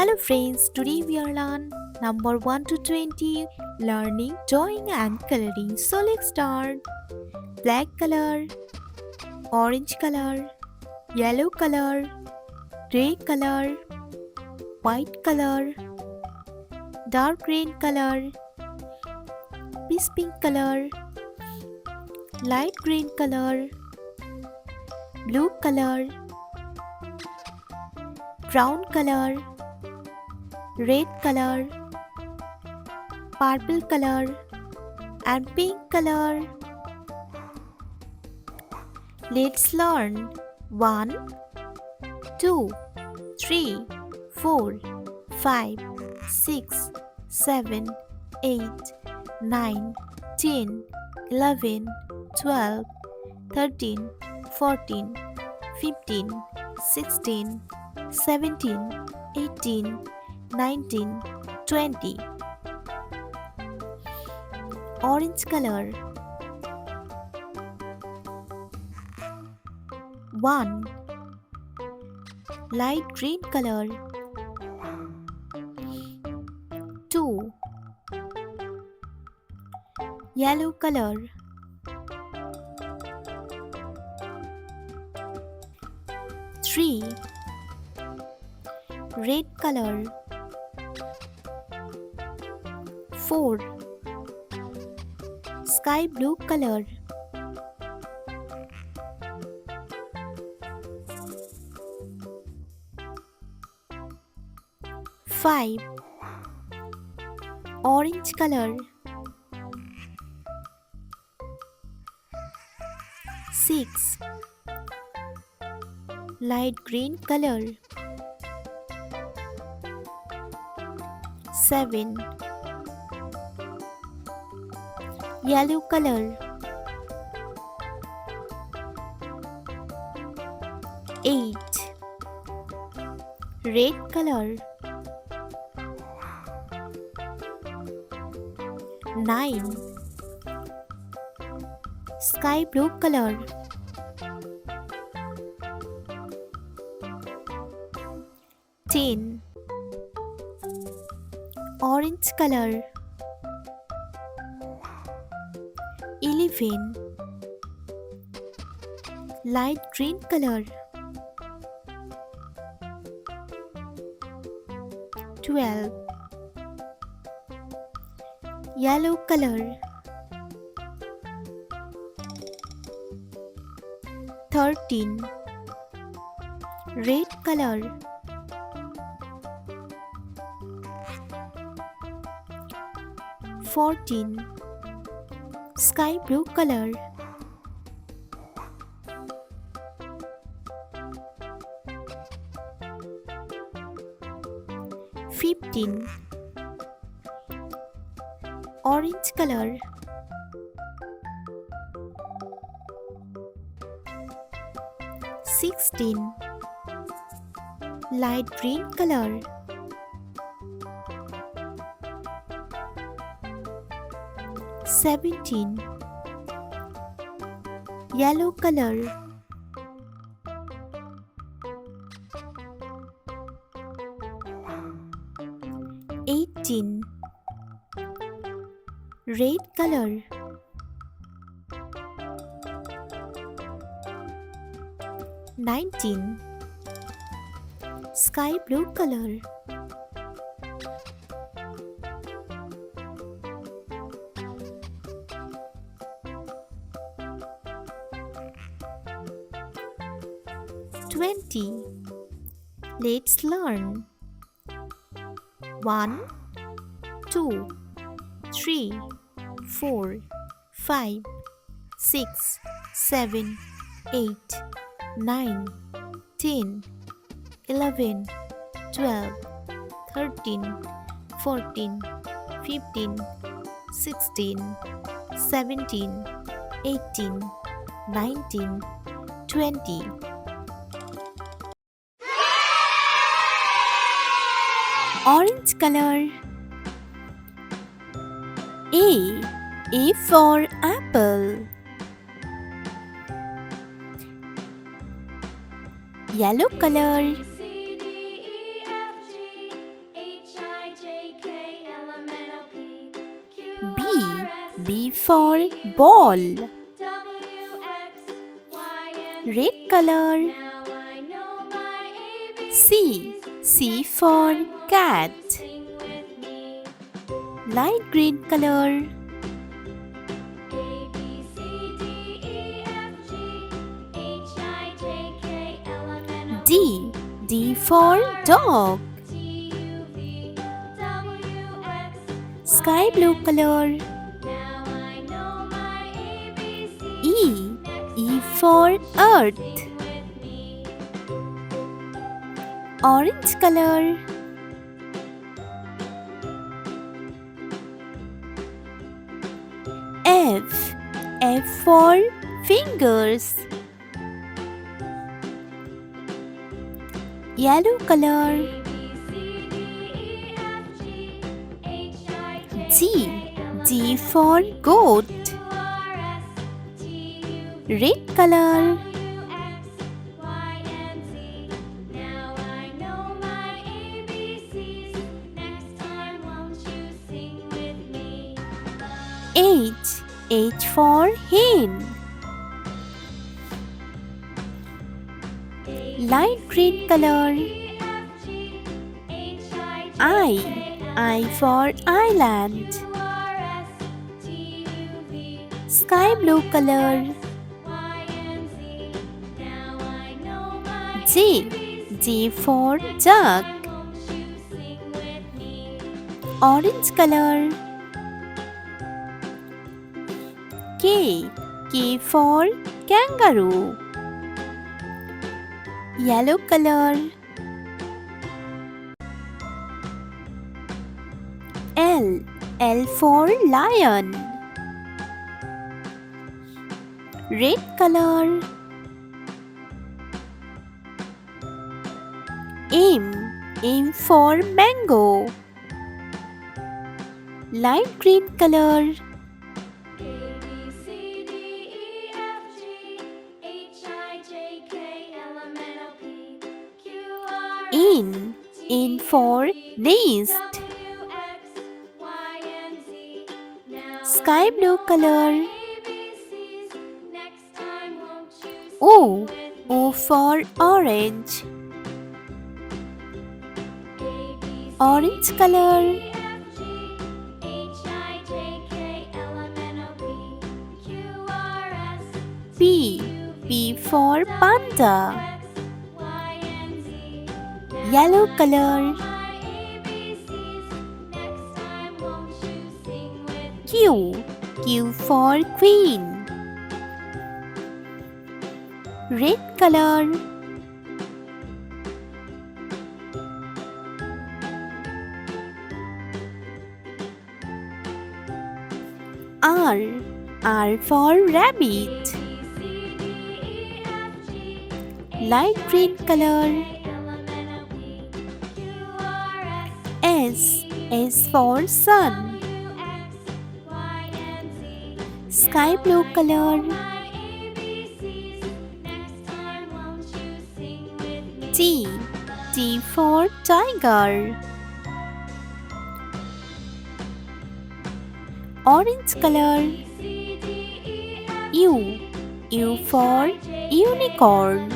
Hello friends, today we are learn number 1 to 20 learning, drawing and coloring. So let's start. Black color, orange color, yellow color, gray color, white color, dark green color, peach pink color, light green color, blue color, brown color, red color, purple color and pink color. Let's learn 1, 2, 3, 4, 5, 6, 7, 8, 9, 10, 11, 12, 13, 14, 15, 16, 17, 18, 19, 20. Orange color. 1. Light green color. 2. Yellow color. 3. Red color. 4. Sky blue color. 5. Orange color. 6. Light green color. 7. Yellow color. 8. Red color. 9. Sky blue color. 10. Orange color. 11. Light green color. 12. Yellow color. 13. Red color. 14. Sky blue color. 15. Orange color. 16. Light green color. 17. Yellow color. 18. Red color. 19. Sky blue color. 20. Let's learn. 1, 2, 3, 4, 5, 6, 7, 8, 9, 10, 11, 12, 13, 14, 15, 16, 17, 18, 19, 20. Orange color. A for apple. Yellow color. B for ball. Red color. C for cat. Light green color. D for dog. Sky blue color. E for earth. Orange color. F for fingers. Yellow color. G for goat. Red color. H for hen. Light green color. I for island. Sky blue color. J for duck. Orange color. K for kangaroo. Yellow color. L for lion. Red color. M for mango. Light green color. N for nest. Sky blue color. O for orange. Orange color. P for panda. Yellow color. Q for queen. Red color. R for rabbit. Light green color. S for sun. Sky blue color. T for tiger. Orange color. U for unicorn.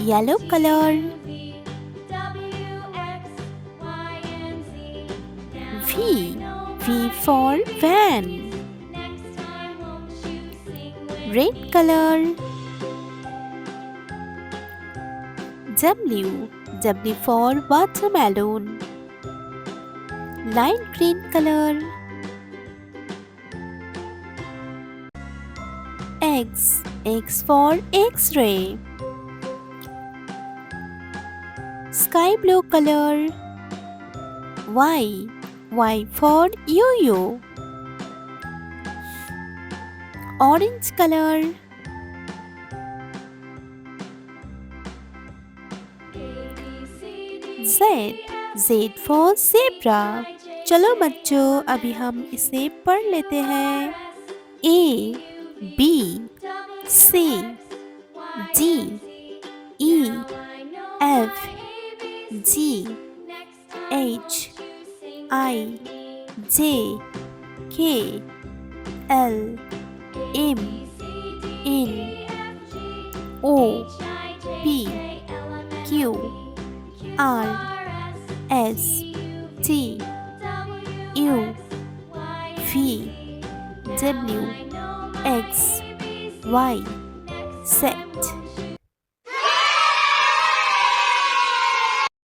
Yellow color. V for van. Red color. W for watermelon. Light green color. X for X-ray. Sky blue color. Y for yo-yo. Orange color. Z for zebra. चलो बच्चों अभी हम इसे पढ़ लेते हैं. A B C D E F G H I J K L M N O P Q R S T U V W X Y Z.